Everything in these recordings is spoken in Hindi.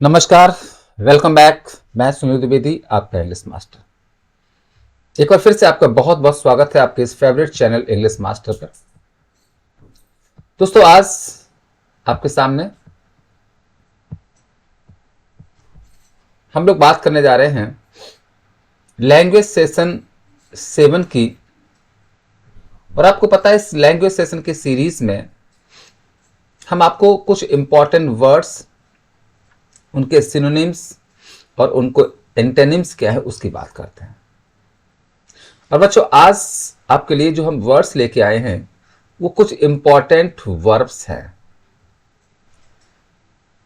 नमस्कार। Welcome back. मैं सुनील द्विवेदी, आपका इंग्लिश मास्टर। एक बार फिर से आपका बहुत बहुत स्वागत है आपके इस फेवरेट चैनल इंग्लिश मास्टर पर। दोस्तों, आज आपके सामने हम लोग बात करने जा रहे हैं लैंग्वेज सेशन 7 की। और आपको पता है, इस लैंग्वेज सेशन की सीरीज में हम आपको कुछ इंपॉर्टेंट वर्ड्स, उनके सिनोनिम्स और उनको एंटेनिम्स क्या है उसकी बात करते हैं। और बच्चों, आज आपके लिए जो हम वर्ड्स लेके आए हैं वो कुछ इंपॉर्टेंट वर्ब्स हैं।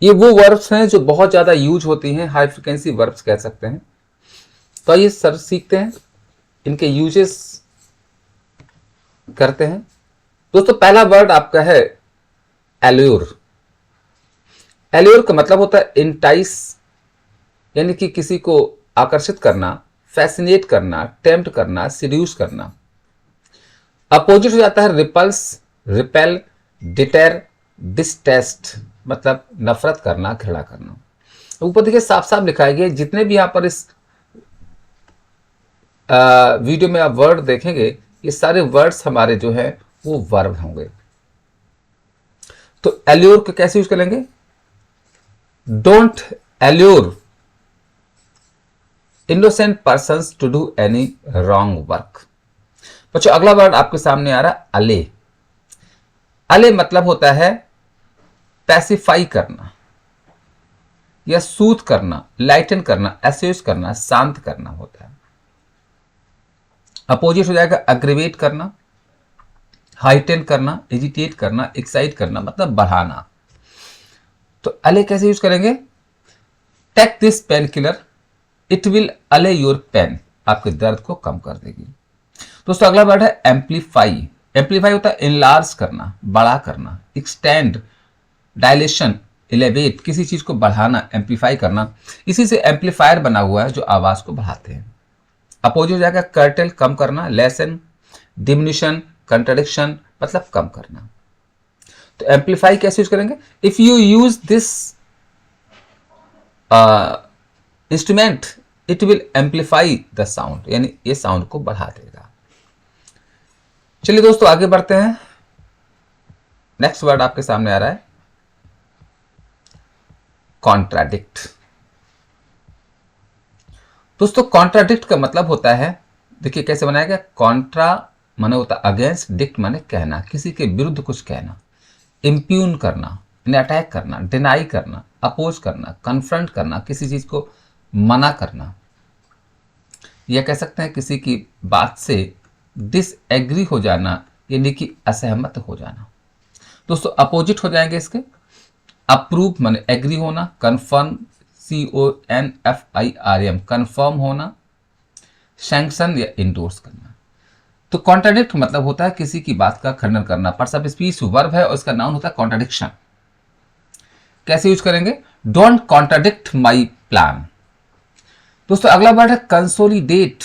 ये वो वर्ब्स हैं जो बहुत ज्यादा यूज होती हैं, हाई फ्रिक्वेंसी वर्ब्स कह सकते हैं। तो आइए सर सीखते हैं, इनके यूजेस करते हैं। दोस्तों, पहला वर्ड आपका है एल्यूर। एल्यूर का मतलब होता है इंटाइस, यानी कि किसी को आकर्षित करना, फैसिनेट करना, टेम्प्ट करना, सीड्यूस करना। अपोजिट हो जाता है रिपल्स, रिपेल, डिटेर, डिस्टेस्ट, मतलब नफरत करना, घृणा करना। ऊपर देखिए साफ साफ लिखा है, जितने भी यहां पर इस वीडियो में आप वर्ड देखेंगे, ये सारे वर्ड्स हमारे जो है वो वर्ब होंगे। तो एल्योर को कैसे यूज करेंगे? Don't allure innocent person to do any wrong work. बच्चों, अगला वर्ड आपके सामने आ रहा है अले। अले मतलब होता है पैसिफाई करना या सूद करना, लाइटन करना, एस्यूज करना, शांत करना होता है। अपोजिट हो जाएगा अग्रीवेट करना, हाइटेन करना, एजिटेट करना, एक्साइट करना, मतलब बढ़ाना। तो अले कैसे यूज करेंगे? Take this painkiller, it will allay your pain, आपके दर्द को कम कर देगी। दोस्तों, अगला वर्ड है एम्पलीफाई। एम्पलीफाई होता है इनलार्ज करना, बड़ा करना, एक्सटेंड, डायलेशन, एलिवेट, किसी चीज को बढ़ाना, एम्पलीफाई करना। इसी से एम्पलीफायर बना हुआ है जो आवाज को बढ़ाते हैं। अपोजिट हो जाएगा कर्टेल, कम करना, लेसन, डिमिनिशन, कंट्रडिक्शन, मतलब कम करना। तो एम्पलीफाई कैसे यूज करेंगे? If you use this instrument it will amplify the sound, यानी ये साउंड को बढ़ा देगा। चलिए दोस्तों, आगे बढ़ते हैं। नेक्स्ट वर्ड आपके सामने आ रहा है कॉन्ट्राडिक्ट। दोस्तों, कॉन्ट्राडिक्ट का मतलब होता है, देखिए कैसे बनाया गया। कॉन्ट्रा माने होता है अगेंस्ट, डिक्ट माने कहना, किसी के विरुद्ध कुछ कहना, इम्प्यून करना यानी अटैक करना, डिनाई करना, अपोज करना, कन्फ्रंट करना, किसी चीज को मना करना, या कह सकते हैं किसी की बात से डिसएग्री हो जाना, यानी कि असहमत हो जाना। दोस्तों, अपोजिट हो जाएंगे इसके। अप्रूव माने एग्री होना, कन्फर्म, CONFIRM कन्फर्म होना, सैंक्शन या इंडोर्स करना। तो कॉन्ट्राडिक्ट मतलब होता है किसी की बात का खंडन करना। पर्सन ऑफ स्पीच वर्ब है और इसका नाउन होता है कॉन्ट्राडिक्शन। कैसे यूज करेंगे? Don't contradict my plan. दोस्तों, अगला वर्ड है कंसोलिडेट।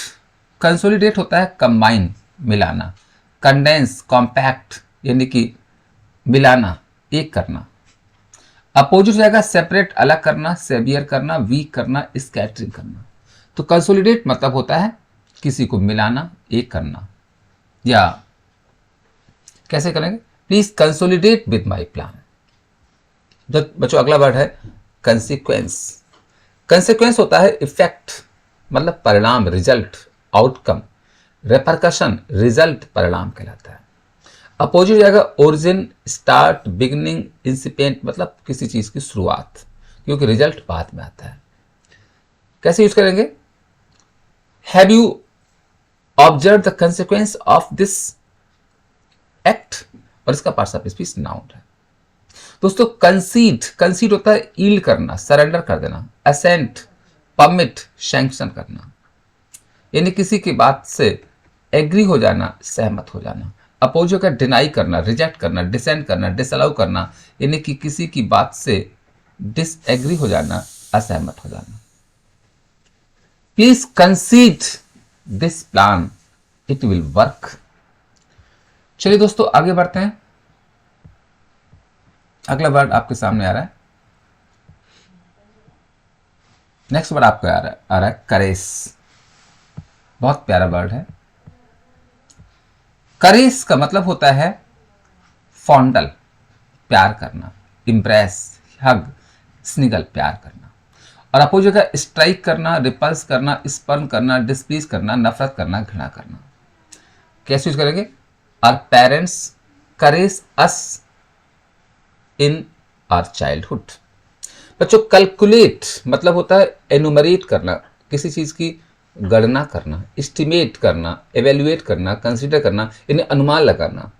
कंसोलिडेट होता है कंबाइन, मिलाना, कंडेंस, कॉम्पैक्ट, यानी कि मिलाना, एक करना। अपोजिट हो जाएगा सेपरेट, अलग करना, सेवियर करना, वीक करना, स्कैटरिंग करना। तो कंसोलिडेट मतलब होता है किसी को मिलाना, एक करना। या कैसे करेंगे? Please consolidate with my plan. बच्चों, अगला वर्ड है कंसिक्वेंस। कंसिक्वेंस होता है इफेक्ट, मतलब परिणाम, रिजल्ट, आउटकम। रेपरकशन, रिजल्ट, परिणाम कहलाता है। अपोजिट हो जाएगा ओरिजिन, स्टार्ट, बिगनिंग, इंसिपेंट, मतलब किसी चीज की शुरुआत, क्योंकि रिजल्ट बाद में आता है। कैसे यूज करेंगे? Have you observe the consequence of this act, और इसका पार्ट्स ऑफ स्पीच नाउन है। दोस्तों, कंसीड, कंसीड होता है ईल्ड करना, सरेंडर कर देना, असेंट, परमिट, सैंक्शन करना, यानी किसी की बात से एग्री हो जाना, सहमत हो जाना। अपोजिट का डिनाई करना, रिजेक्ट करना, डिसेंड करना, डिसअलाउ करना, यानी कि किसी की बात से डिसएग्री हो जाना, असहमत हो जाना। Please कंसीड this plan, it will work. चलिए दोस्तों, आगे बढ़ते हैं। अगला वर्ड आपके सामने आ रहा है नेक्स्ट वर्ड आपको आ रहा है करेस। बहुत प्यारा वर्ड है। करेस का मतलब होता है फॉन्डल, प्यार करना, इम्प्रेस, हग, स्निगल, प्यार करना। और अपोजिट का स्ट्राइक करना, रिपल्स करना, स्पर्न करना, डिस्प्लीज करना, नफरत करना, घृणा करना। कैसे यूज करेंगे? आर पेरेंट्स करेस अस इन आर चाइल्डहुड। बच्चों कैलकुलेट मतलब होता है एनुमरेट करना, किसी चीज की गणना करना, एस्टिमेट करना, एवेल्युएट करना, कंसीडर करना, इन्हें अनुमान लगाना,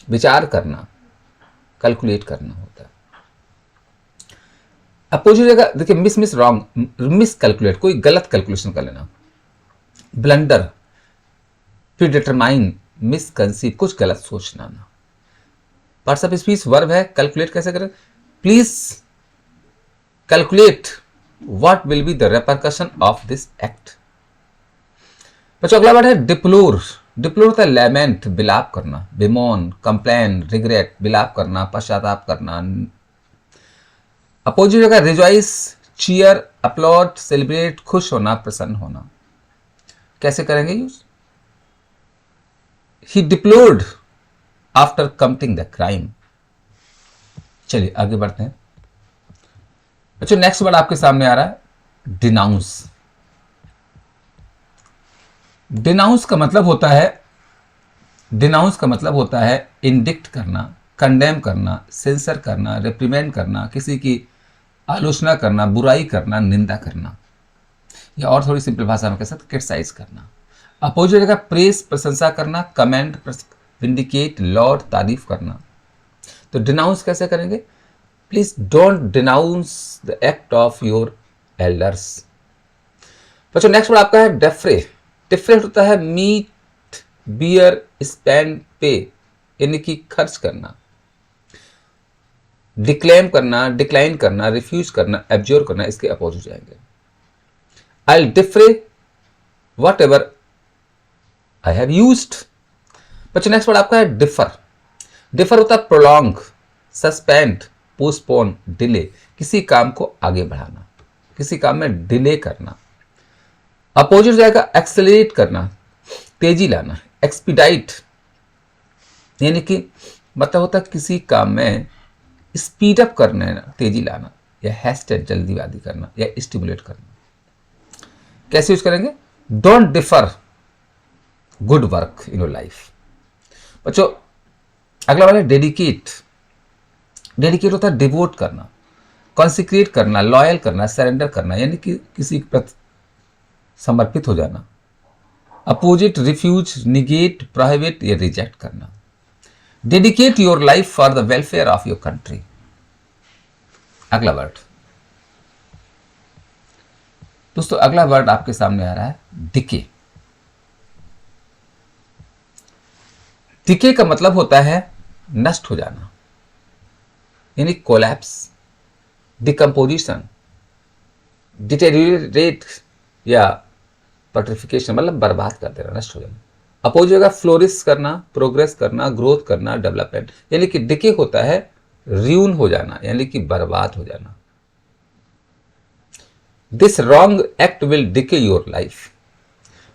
विचार करना, कैलकुलेट करना होता है। अपोजिट जगह देखिए मिस रॉन्ग, मिस कैलकुलेट, कोई गलत कैलकुलेशन कर लेना, ब्लंडर, फिर डिटरमाइन, मिसकंसीव, कुछ गलत सोचना ना। पार्ट्स ऑफ स्पीच वर्ब है, कैलकुलेट कैसे करें? Please calculate what will be the repercussion of this act. बच्चों अगला वर्ड है डिप्लोर। डिप्लोर होता है लैमेंट, बिलाप करना, बिमोन, कंप्लेन, रिग्रेट, बिलाप करना, पश्चाताप करना। अपोजिट होगा रिजॉइस, चीयर, अपलॉड, सेलिब्रेट, खुश होना, प्रसन्न होना। कैसे करेंगे use? He deplored after committing the crime. चलिए आगे बढ़ते हैं। अच्छा नेक्स्ट वर्ड आपके सामने आ रहा है डिनाउंस। डिनाउंस का मतलब होता है, डिनाउंस का मतलब होता है इंडिक्ट करना, कंडेम करना, सेंसर करना, रिप्रीमेंड करना, किसी की आलोचना करना, बुराई करना, निंदा करना, या और थोड़ी सिंपल भाषा में कह सकते क्रिटिसाइज करना। अपोजिट का प्रेस, प्रशंसा करना, कमेंट, विंडिकेट, लॉर्ड, तारीफ करना। तो डिनाउंस कैसे करेंगे? Please don't denounce the act of your elders. बच्चों नेक्स्ट वर्ड आपका है डेफ्रे। डिफरेंट होता है मीट, बियर, स्पेंड, पे, यानी कि खर्च करना, डिक्लेम करना, डिक्लाइन करना, रिफ्यूज करना, एब्जोर करना, इसके अपोजिट जाएंगे। I defray whatever I have used. बच्चों नेक्स्ट वर्ड आपका है डिफर। डिफर होता है प्रोलॉन्ग, सस्पेंड, पोस्टपोन, डिले, किसी काम को आगे बढ़ाना, किसी काम में डिले करना। अपोजिट जाएगा एक्सेलरेट करना, तेजी लाना, एक्सपीडाइट, यानी कि मतलब होता है किसी काम में स्पीड अप करना, तेजी लाना, या हैस्टेड, जल्दीबाजी करना, या स्टिमुलेट करना। कैसे यूज करेंगे? Don't differ good work in your life. बच्चों अगला वाला डेडिकेट। डेडिकेट होता है डिवोट करना, कॉन्सिक्रेट करना, लॉयल करना, सरेंडर करना, यानी कि किसी के प्रति समर्पित हो जाना। अपोजिट रिफ्यूज, निगेट, प्रोहिबिट या रिजेक्ट करना। Dedicate your life for the welfare of your country. अगला वर्ड दोस्तों, अगला वर्ड आपके सामने आ रहा है डिके। डिके का मतलब होता है नष्ट हो जाना, यानी कोलैप्स, डिकम्पोजिशन, डिटेरियोरेट या पट्रिफिकेशन, मतलब बर्बाद कर देना, नष्ट हो जाना। अपोजिट होगा फ्लोरिश करना, प्रोग्रेस करना, ग्रोथ करना, डेवलपमेंट, यानी कि डिके होता है र्यून हो जाना, यानी कि बर्बाद हो जाना। This wrong act will decay your life.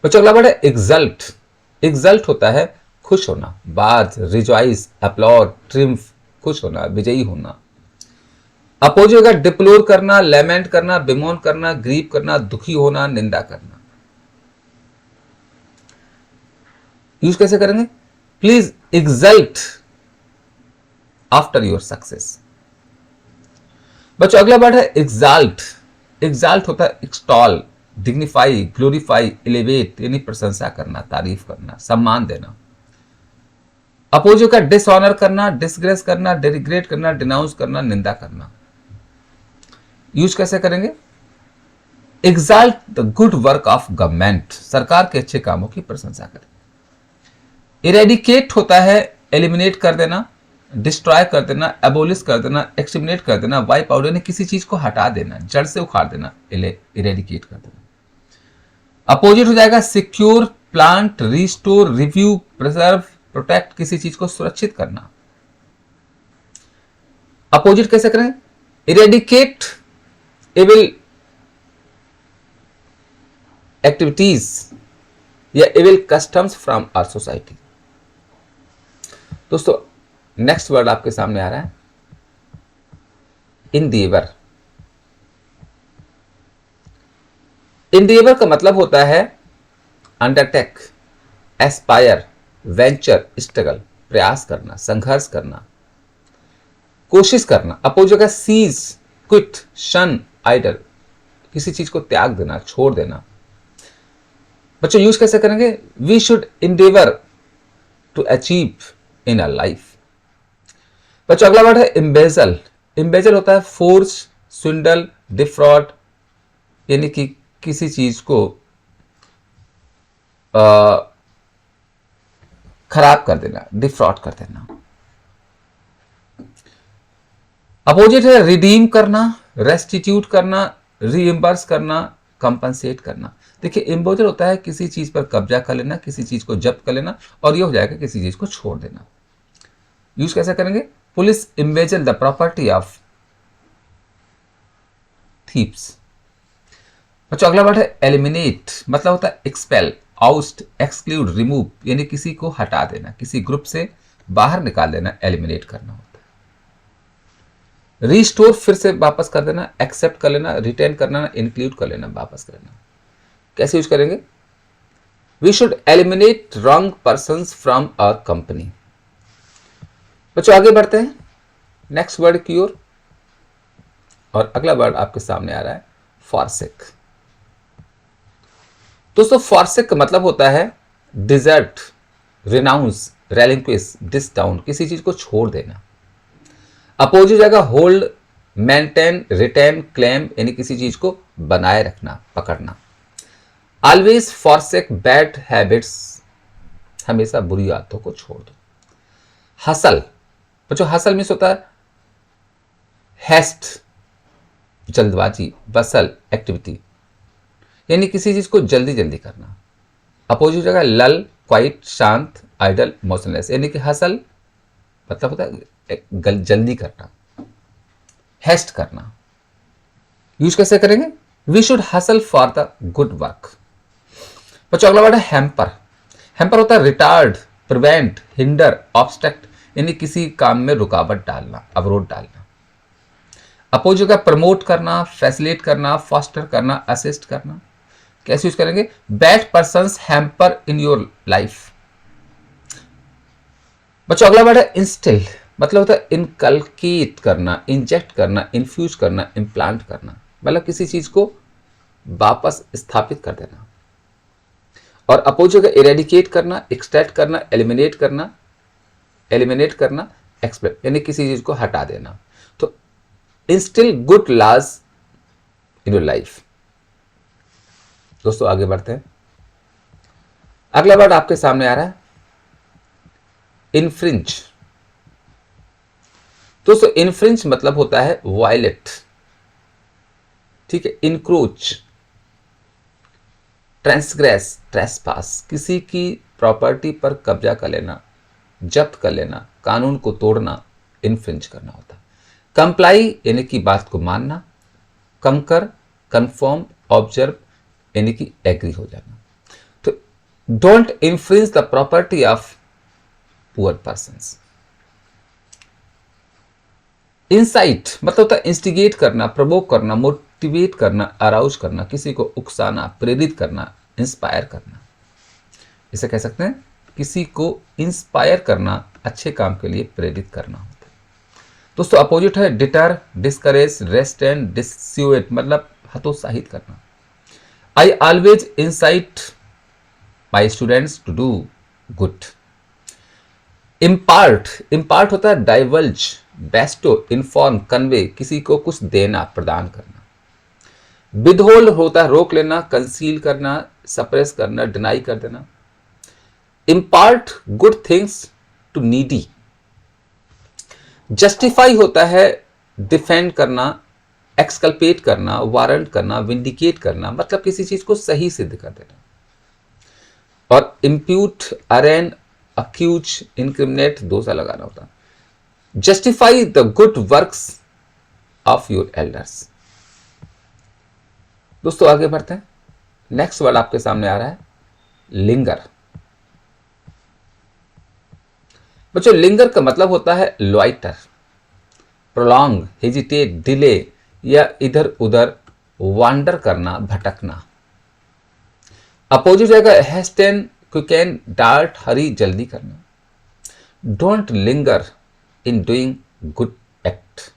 बच्चों अगला वर्ड है एग्जल्ट। एग्जल्ट होता है खुश होना, बाज, रिजॉइस, अपलॉड, ट्रिम्फ, खुश होना, विजयी होना। अपोजिट होगा डिप्लोर करना, लेमेंट करना, बिमोन करना, ग्रीव करना, दुखी होना, निंदा करना। यूज कैसे करेंगे? Please exalt after your success. बच्चों अगला वर्ड है एग्जाल्ट। एग्जाल्ट होता है एक्सटॉल, डिग्निफाई, ग्लोरीफाई, एलिवेट, यानी प्रशंसा करना, तारीफ करना, सम्मान देना। अपोजिट का डिसऑनर करना, डिसग्रेस करना, डेरिग्रेट करना, डिनाउंस करना, निंदा करना। यूज कैसे करेंगे? Exalt the good work of government, सरकार के अच्छे कामों की प्रशंसा करें। इरेडिकेट होता है एलिमिनेट कर देना, डिस्ट्रॉय कर देना, एबोलिश कर देना, एक्सटर्मिनेट कर देना, वाइप आउट, यानी किसी चीज को हटा देना, जड़ से उखाड़ देना, इरेडिकेट कर देना। अपोजिट हो जाएगा secure, plant, restore, review, preserve, protect, किसी चीज को सुरक्षित करना। अपोजिट कैसे करें? इरेडिकेट एविल एक्टिविटीज या evil customs from our society. दोस्तों नेक्स्ट वर्ड आपके सामने आ रहा है इंडिएवर। इंडिएवर का मतलब होता है अंडरटेक, एस्पायर, वेंचर, स्ट्रगल, प्रयास करना, संघर्ष करना, कोशिश करना। अपोजिट का सीज, क्विट, शन, आइडल, किसी चीज को त्याग देना, छोड़ देना। बच्चों यूज कैसे करेंगे? We should endeavour to achieve in a life. बच्चों अगला वर्ड है इम्बेजल। इम्बेजल होता है फोर्स, स्विंडल, डिफ्रॉड, यानी कि किसी चीज को खराब कर देना, डिफ्रॉड कर देना। अपोजिट है रिडीम करना, रेस्टिट्यूट करना, रीइंबर्स करना, कंपनसेट करना। देखिए इम्बोजल होता है किसी चीज पर कब्जा कर लेना, किसी चीज को जब्त कर लेना, और ये हो जाएगा किसी चीज को छोड़ देना। यूज कैसे करेंगे? Police embezzle the property of thieves. बच्चों अगला वर्ड है एलिमिनेट, मतलब होता है एक्सपेल, आउस्ट, एक्सक्लूड, रिमूव, यानी किसी को हटा देना, किसी ग्रुप से बाहर निकाल देना, एलिमिनेट करना होता है। रीस्टोर, फिर से वापस कर देना, एक्सेप्ट कर लेना, रिटेन करना, इंक्लूड कर लेना, वापस कर लेना। कैसे यूज करेंगे? We should eliminate wrong person from our company. बच्चों आगे बढ़ते हैं नेक्स्ट वर्ड की ओर, और अगला वर्ड आपके सामने आ रहा है फॉरसेक। दोस्तों फॉरसेक का मतलब होता है डिजर्ट, रिनाउंस, रेलिंक्विश, डिसडाउन, किसी चीज को छोड़ देना। अपोजिट जगह होल्ड, मेंटेन, रिटेन, क्लेम, यानी किसी चीज को बनाए रखना, पकड़ना। ऑलवेज फॉरसेक बैड हैबिट्स, हमेशा बुरी आदतों को छोड़ दो। हसल, बच्चों हसल मीन्स होता है हेस्ट, जल्दबाजी, बसल, एक्टिविटी, यानी किसी चीज को जल्दी जल्दी करना। अपोजिट जगह लल, क्वाइट, शांत, आइडल, मोशनलेस, यानी कि हसल मतलब होता है जल्दी करना, हेस्ट करना। यूज कैसे करेंगे? We should hustle for the good work. बच्चों अगला वर्ड है हैम्पर। हैम्पर होता है रिटार्ड, प्रिवेंट, हिंडर, ऑब्स्ट्रक्ट, यानी किसी काम में रुकावट डालना, अवरोध डालना। अपोजिट का प्रमोट करना, फैसिलिटेट करना, फॉस्टर करना, असिस्ट करना। कैसे यूज करेंगे? Bad persons hamper in your life. बच्चों अगला वर्ड है इंस्टिल, मतलब होता है इनकलकेट करना, इंजेक्ट करना, इन्फ्यूज करना, इम्प्लांट करना, मतलब किसी चीज को वापस स्थापित कर देना। और अपोजिट का इरेडिकेट करना, एक्सट्रैक्ट करना, एलिमिनेट करना, एक्सप्लेट, यानी किसी चीज को हटा देना। तो instil good laws in your life. दोस्तों आगे बढ़ते हैं, अगला वर्ड आपके सामने आ रहा है इनफ्रिंज। दोस्तों इनफ्रिंज मतलब होता है वायलेट, ठीक है, इनक्रोच, ट्रांसग्रेस, ट्रेसपास, किसी की प्रॉपर्टी पर कब्जा कर लेना, जब्त कर लेना, कानून को तोड़ना, इनफ्रिंज करना होता है। कंप्लाई यानी कि बात को मानना, कंकर, कंफर्म, ऑब्जर्व, यानी कि एग्री हो जाना। तो don't infringe the property of poor persons. Insight मतलब होता है इंस्टिगेट करना, प्रवोक करना, मोटिवेट करना, अराउज करना, किसी को उकसाना, प्रेरित करना, इंस्पायर करना। इसे कह सकते हैं किसी को इंस्पायर करना, अच्छे काम के लिए प्रेरित करना होता है। दोस्तों अपोजिट है डिटर, डिस्करेज, रेस्टेंट, डिस्यूएट, मतलब हतोत्साहित करना। I always incite my students to do good. Impart, impart होता है डाइवल्ज, बेस्टो, इन्फॉर्म, कन्वे, किसी को कुछ देना, प्रदान करना। विदहोल्ड होता है रोक लेना, कंसील करना, सप्रेस करना, डिनाई कर देना। Impart good things to needy. Justify होता है डिफेंड करना, एक्सकल्पेट करना, वारंट करना, विंडिकेट करना, मतलब किसी चीज को सही सिद्ध कर देना। और इम्प्यूट, अरेन, अक्यूज, इंक्रिमिनेट, दोषा लगाना होता है। Justify the good works of your elders. दोस्तों आगे बढ़ते हैं, नेक्स्ट वर्ड आपके सामने आ रहा है लिंगर। बच्चों लिंगर का मतलब होता है लॉइटर, प्रोलॉन्ग, हेजिटेट, डिले या इधर उधर वांडर करना, भटकना। अपोजिट जाएगा हेस्टेन, क्विकेन, डार्ट, हरी, जल्दी करना। Don't linger in doing good act.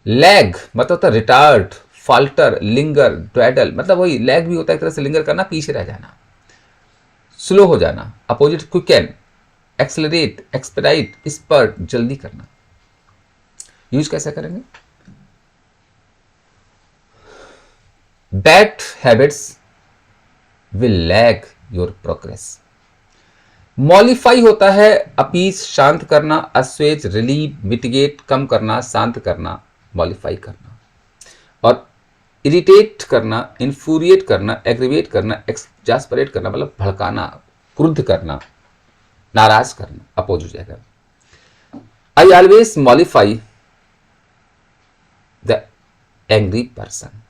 Lag मतलब होता है रिटार्ड, फाल्टर, लिंगर, ड्वेडल, मतलब वही लैग भी होता है एक तरह से लिंगर करना, पीछे रह जाना, स्लो हो जाना। Opposite quicken, accelerate, expedite, spurt, जल्दी करना। यूज कैसे करेंगे? Bad habits will lag your progress. Mollify होता है अपीस, शांत करना, अस्वेज, रिलीव, मिटिगेट, कम करना, शांत करना, मॉलिफाई करना। और इरिटेट करना, इन्फ्यूरिएट करना, एग्रीवेट करना, एक्सजास्परेट करना, मतलब भड़काना, क्रुद्ध करना, नाराज करना, अपोजिट जाएगा। I always mollify the angry person.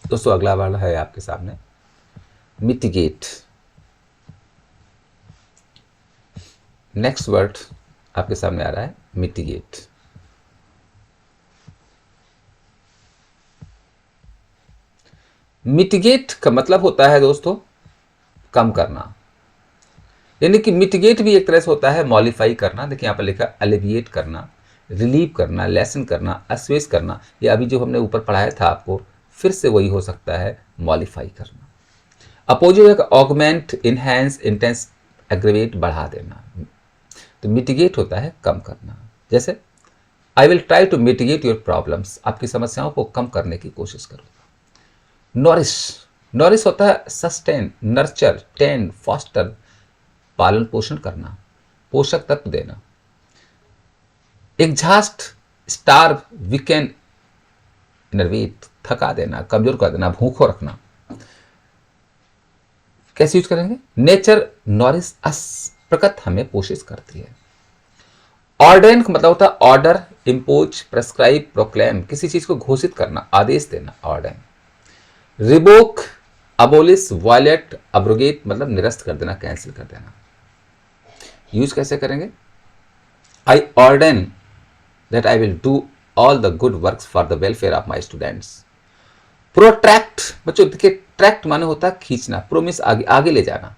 दोस्तों अगला वर्ड है आपके सामने मिटिगेट। नेक्स्ट वर्ड आपके सामने आ रहा है मिटिगेट। मिटिगेट का मतलब होता है दोस्तों कम करना, यानी कि मिटिगेट भी एक तरह से होता है मॉलिफाई करना। देखिए यहाँ पर लिखा अलिविएट करना, रिलीव करना, लेसन करना, अस्वेज करना, या अभी जो हमने ऊपर पढ़ाया था आपको फिर से वही हो सकता है मॉलिफाई करना। Opposite augment, enhance, intense, aggravate, बढ़ा देना। तो मिटिगेट होता है कम करना। जैसे I will try to mitigate your problems, आपकी समस्याओं को कम करने की कोशिश करूंगा। नॉरिश, नॉरिश होता है सस्टेन, नर्चर, टेंड, फॉस्टर, पालन पोषण करना, पोषक तत्व देना। एग्जॉस्ट, स्टार्व, वीकेंड, इनर्वेट, थका देना, कमजोर कर देना, भूखो रखना। कैसे यूज करेंगे? नेचर नॉरिश अस, प्रकृति हमें पोषित करती है। ऑर्डेन का मतलब होता है ऑर्डर, इंपोज, प्रेस्क्राइब, प्रोक्लेम, किसी चीज को घोषित करना, आदेश देना, ordain. Revoke, abolish, violate, abrogate, मतलब निरस्त कर देना, कैंसिल कर देना। यूज कैसे करेंगे? I ordain that I will do all the good works for the welfare of my students. Protract, बच्चों देखिए ट्रैक्ट माने होता है खींचना, प्रोमिस आगे आगे ले जाना,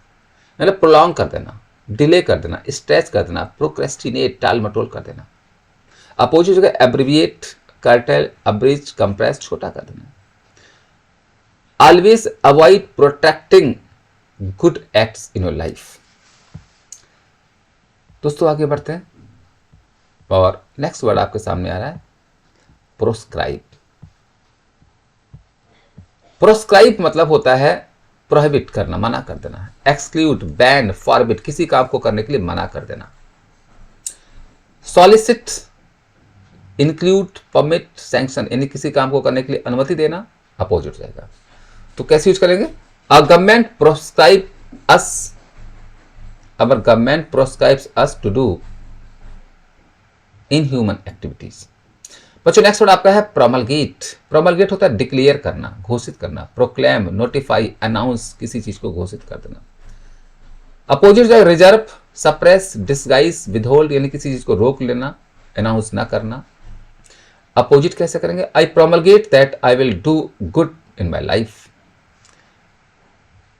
मतलब प्रोलॉन्ग कर देना, डिले कर देना, स्ट्रेच कर देना, प्रोक्रेस्टिनेट, टाल मटोल कर देना। अपोजिट जगह एब्रिविएट, कर्टेल, अब्रिज, कंप्रेस, छोटा कर देना। Always avoid protecting good acts in your life. दोस्तों आगे बढ़ते हैं और नेक्स्ट वर्ड आपके सामने आ रहा है प्रोस्क्राइब। प्रोस्क्राइब मतलब होता है प्रोहिबिट करना, मना कर देना है। एक्सक्लूड, बैन, फॉरबिट, किसी काम को करने के लिए मना कर देना। सॉलिसिट, इंक्लूड, परमिट, सैंक्शन, यानी किसी काम को करने के लिए अनुमति देना, अपोजिट जाएगा। तो कैसे यूज करेंगे? A government proscribe us, our government proscribes us to do in human activities. बच्चों नेक्स्ट वर्ड आपका है प्रोमलगेट। प्रोमलगेट होता है डिक्लेयर करना, घोषित करना, प्रोक्लेम, नोटिफाई, अनाउंस, किसी चीज को घोषित कर देना। अपोजिट जो है रिजर्व, सप्रेस, डिसगाइज, विदहोल्ड, यानी किसी चीज को रोक लेना, अनाउंस ना करना। अपोजिट कैसे करेंगे? I promulgate that I will do good in my life.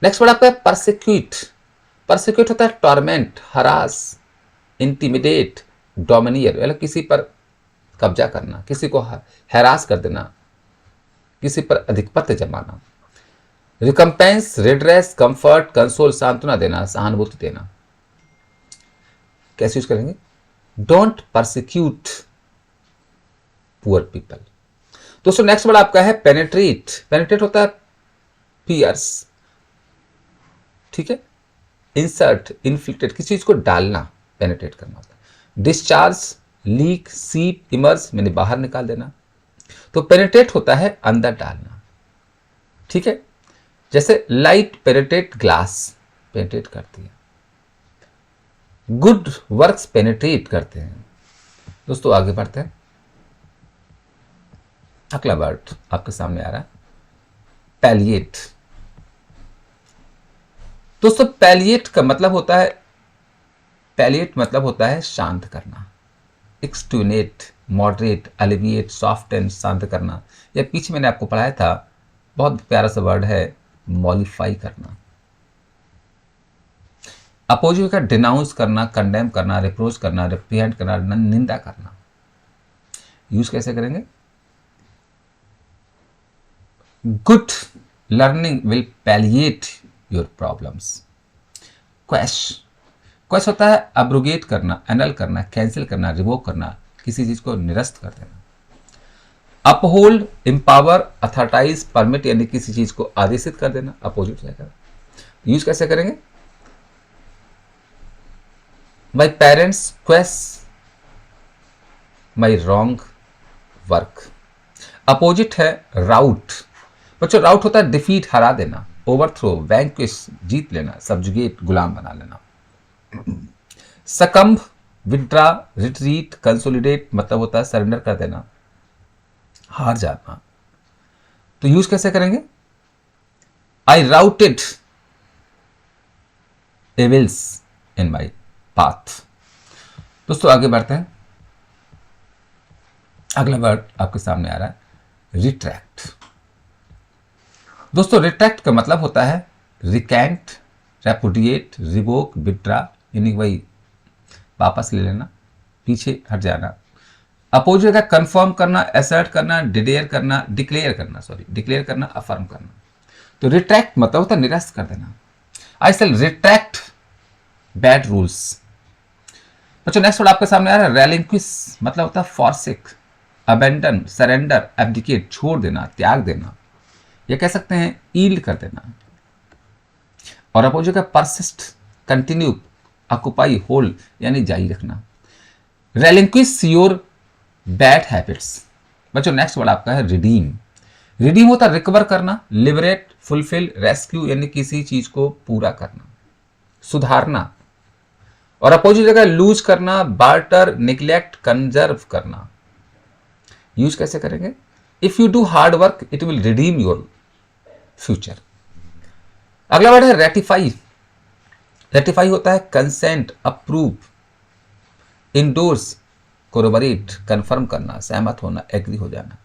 Next word आपका है परसिक्यूट। परसिक्यूट होता है टॉर्मेंट, हरास, इंटिमिडेट, डोमिनियर, मतलब किसी पर कब्जा करना, किसी को हैरास कर देना, किसी पर अधिपत्य जमाना। रिकम्पेंस, रिड्रेस, कंफर्ट, कंसोल, सांत्वना देना, सहानुभूति देना। कैसे यूज करेंगे? Don't persecute poor people. दोस्तों नेक्स्ट वर्ड आपका है पेनेट्रेट। पेनेट्रेट होता है पियर्स, ठीक है, इंसर्ट, इन्फ्लिक्टेड, किसी चीज को डालना, पेनेट्रेट करना होता है। डिस्चार्ज, लीक, सीप, इमर्स, मैंने बाहर निकाल देना। तो पेनेट्रेट होता है अंदर डालना, ठीक है। जैसे लाइट पेनेट्रेट ग्लास, पेनेट्रेट करती है। गुड वर्क्स पेनेट्रेट करते हैं। दोस्तों आगे बढ़ते हैं। अगला वर्ड आपके सामने आ रहा है पैलिएट। दोस्तों पैलिएट का मतलब होता है, पैलिएट मतलब होता है शांत करना, एक्सट्यूनेट, मॉडरेट, अलिविएट, सॉफ्टन, शांत करना। या पीछे मैंने आपको पढ़ाया था, बहुत प्यारा सा वर्ड है, मॉलिफाई करना। अपोजिट का डिनाउंस करना, कंडेम करना, रिप्रोच करना, रिप्रिहेंड करना, निंदा करना। यूज कैसे करेंगे? Good learning will palliate your problems. Quash, quash होता है अब्रोगेट करना, एनल करना, कैंसिल करना, रिवोक करना, किसी चीज को निरस्त कर देना। अपहोल्ड, एम्पावर, अथॉराइज, परमिट, यानी किसी चीज को आदेशित कर देना, अपोजिट जाएगा। यूज कैसे करेंगे? My parents क्वेश my wrong work. Opposite है राउट। बच्चों राउट होता है डिफीट, हरा देना, ओवरथ्रो, वैंक्विश, जीत लेना, सब्जुगेट, गुलाम बना लेना। सकम्ब, विड्रा, रिट्रीट, कंसोलिडेट मतलब होता है सरेंडर कर देना, हार जाना। तो यूज कैसे करेंगे? I routed evils in my path. दोस्तों आगे बढ़ते हैं। अगला वर्ड आपके सामने आ रहा है रिट्रैक्ट। दोस्तों रिट्रैक्ट का मतलब होता है रिकैंट, रेपुडिएट, रिवोक, विड्रा, यानी वही वापस ले लेना, पीछे हट जाना। अपोजिट का कंफर्म करना, एसर्ट करना, डिडेयर करना, डिक्लेयर करना, अफर्म करना। तो रिट्रैक्ट मतलब होता है निरस्त कर देना। आई शैल रिट्रैक्ट बैड रूल्स। बच्चों नेक्स्ट वर्ड आपके सामने आ रहा है रेलिंक्विश, मतलब होता है फॉरसिक, अबेंडन, सरेंडर, एब्डिकेट, छोड़ देना, त्याग देना, या कह सकते हैं ईल्ड कर देना। और अपोजिट का परसिस्ट, कंटिन्यू, ऑक्युपाई, होल्ड, यानी जारी रखना। Relinquish your bad habits. बच्चों नेक्स्ट वर्ड आपका है रिडीम। रिडीम होता है रिकवर करना, लिबरेट, फुलफिल, रेस्क्यू, यानी किसी चीज को पूरा करना, सुधारना। और अपोजिट जगह लूज करना, बार्टर, निग्लेक्ट, कंजर्व करना। यूज कैसे करेंगे? If you do hard work it will redeem your future. अगला वर्ड है रेटिफाई। रेटिफाई होता है consent, approve, endorse, corroborate, confirm करना, सहमत होना, एग्री हो जाना।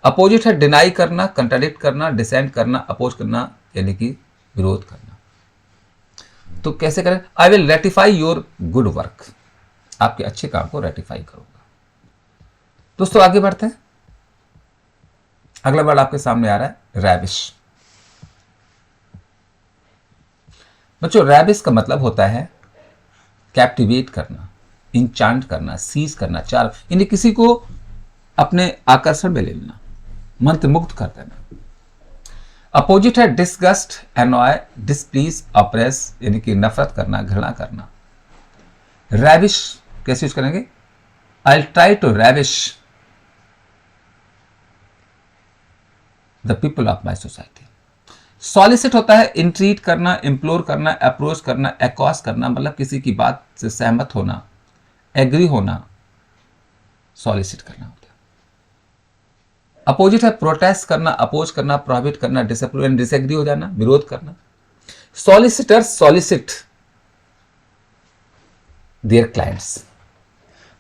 अपोजिट है डिनाई करना, कंट्राडिक्ट करना, डिसेंट करना, अपोज करना, यानी कि विरोध करना। तो कैसे करें? I will ratify your good work, आपके अच्छे काम को रेटिफाई करूंगा। दोस्तों आगे बढ़ते हैं। अगला वर्ड आपके सामने आ रहा है रैविश। बच्चों रैविश का मतलब होता है कैप्टिवेट करना, इंचांट करना, सीज करना, चार, यानी किसी को अपने आकर्षण में ले लेना, मंत्रमुग्ध कर देना। अपोजिट है डिस्गस्ट, एनॉय, डिस्प्लीज, ऑप्रेस, यानी कि नफरत करना, घृणा करना। रैविश कैसे यूज करेंगे? I try to ravish the people of my society. Solicit होता है इंट्रीट करना, इम्प्लोर करना, अप्रोच करना, एक्वास करना, मतलब किसी की बात से सहमत होना, एग्री होना, सॉलिसिट करना होता है। अपोजिट है प्रोटेस्ट करना, अपोज करना, प्रोहिबिट करना, डिसअप्रूव एंड डिसएग्री हो जाना, विरोध करना। Solicitors solicit their clients.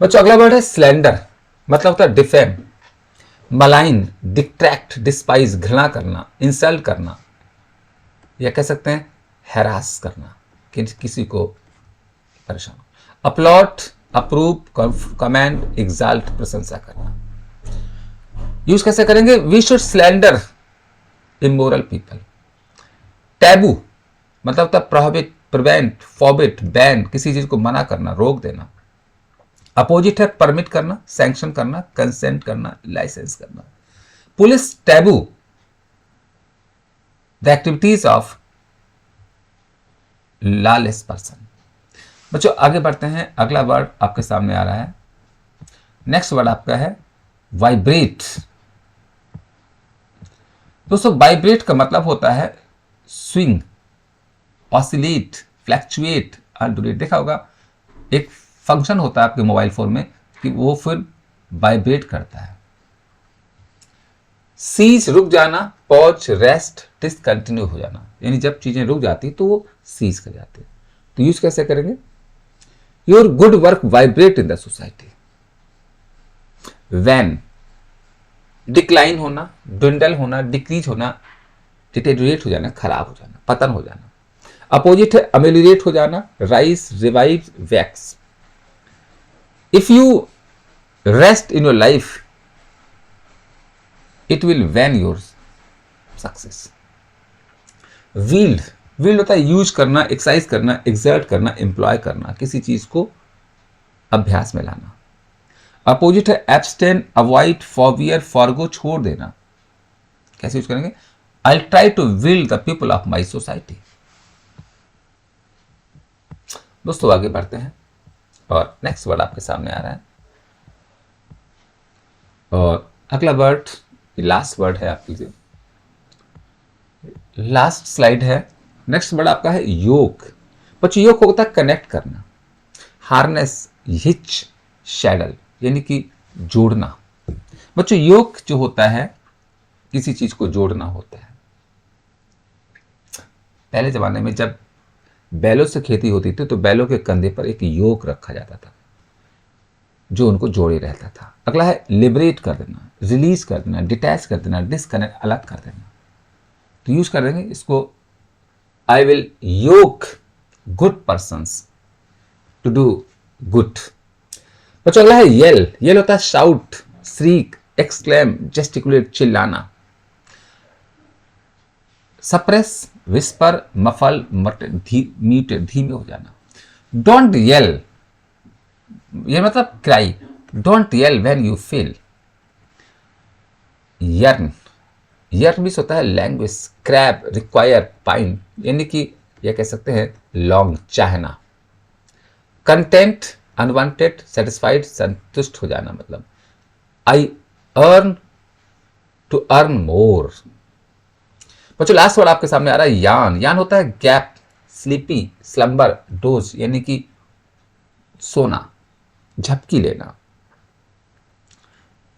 बच्चों अगला वर्ड है स्लैंडर, मतलब होता है डिफेम, मलाइन, डिट्रैक्ट, डिस्पाइज, घृणा करना, इंसल्ट करना, या कह सकते हैं हैरास करना, किसी को परेशान। अपलॉट, अप्रूव, कमेंड, एग्जाल्ट, प्रशंसा करना। यूज कैसे करेंगे? We should slander immoral people. Taboo मतलब होता है प्रोहिबिट, प्रिवेंट, फॉरबिट, बैन, किसी चीज को मना करना, रोक देना। अपोजिट है परमिट करना, सैंक्शन करना, कंसेंट करना, लाइसेंस करना। Police taboo the activities of lawless person. बच्चों आगे बढ़ते हैं। अगला वर्ड आपके सामने आ रहा है, नेक्स्ट वर्ड आपका है वाइब्रेट। दोस्तों वाइब्रेट का मतलब होता है स्विंग, ऑसिलेट, फ्लैक्चुएट, अल्टुरेट। देखा होगा एक फंक्शन होता है आपके मोबाइल फोन में कि वो फिर वाइब्रेट करता है। सीज रुक जाना, पॉज, रेस्ट, डिसकंटिन्यू हो जाना, यानी जब चीजें रुक जाती तो वो सीज कर जाते हैं। तो यूज कैसे करेंगे? Your good work vibrate in the society. Wane decline होना, ड्विंडल होना, डिक्रीज होना, डिटेरियोरेट हो जाना, खराब हो जाना, पतन हो जाना। अपोजिट है अमेलियोरेट हो जाना, rise, revive, wax. If you rest in your life it will when your success. Wield, wield होता है यूज करना, एक्सरसाइज करना, एक्सर्ट करना, एम्प्लॉय करना, किसी चीज को अभ्यास में लाना। अपोजिट है एब्सटेन, अवॉइड, फॉरवियर, फॉरगो, छोड़ देना। कैसे यूज करेंगे? I try to will the people of my society. दोस्तों आगे बढ़ते हैं और नेक्स्ट वर्ड आपके सामने आ रहा है, और अगला वर्ड लास्ट वर्ड है आपके लिए, लास्ट स्लाइड है। नेक्स्ट वर्ड आपका है योग। बच्चों योग होता है कनेक्ट करना, हार्नेस, हिच, शैडल, यानी कि जोड़ना। बच्चों योग जो होता है किसी चीज को जोड़ना होता है। पहले जमाने में जब बैलों से खेती होती थी तो बैलों के कंधे पर एक योक रखा जाता था जो उनको जोड़े रहता था। अगला है लिबरेट कर देना, रिलीज कर देना, डिटैच कर देना, डिस्कनेक्ट, अलग कर देना। तो यूज कर देंगे इसको, I will yoke good persons to do good. बच्चों अगला है येल। येल होता है शाउट, श्रीक, एक्सक्लेम, जेस्टिकुलेट, चिल्लाना। सप्रेस, विस्पर, मफल, म्यूटेड, धीमे हो जाना। डोंट येल, ये मतलब cry. Don't yell when you feel. Yearn, yearn भी होता है लैंग्वेज, क्रैब, रिक्वायर, पाइन, यानी कि यह कह सकते हैं लॉन्ग, चाहना। कंटेंट, अनवांटेड, सेटिस्फाइड, संतुष्ट हो जाना, मतलब I earn to earn more. बच्चों लास्ट वर्ड आपके सामने आ रहा है यान। यान होता है गैप, स्लीपी, स्लंबर, डोज, यानी कि सोना, झपकी लेना।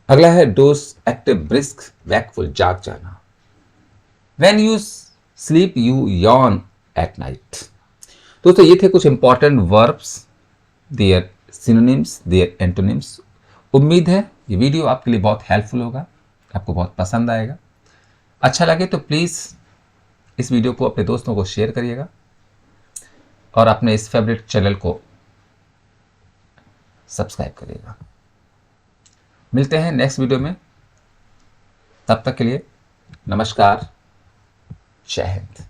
अगला है डोज, एक्टिव, ब्रिस्क, वैकफुल, जाग जाना। When you sleep you yawn at night. दोस्तों ये थे कुछ important verbs, their synonyms, their antonyms. उम्मीद है ये वीडियो आपके लिए बहुत हेल्पफुल होगा, आपको बहुत पसंद आएगा। अच्छा लगे तो प्लीज़ इस वीडियो को अपने दोस्तों को शेयर करिएगा और अपने इस फेवरेट चैनल को सब्सक्राइब करिएगा। मिलते हैं नेक्स्ट वीडियो में, तब तक के लिए नमस्कार, जय हिंद।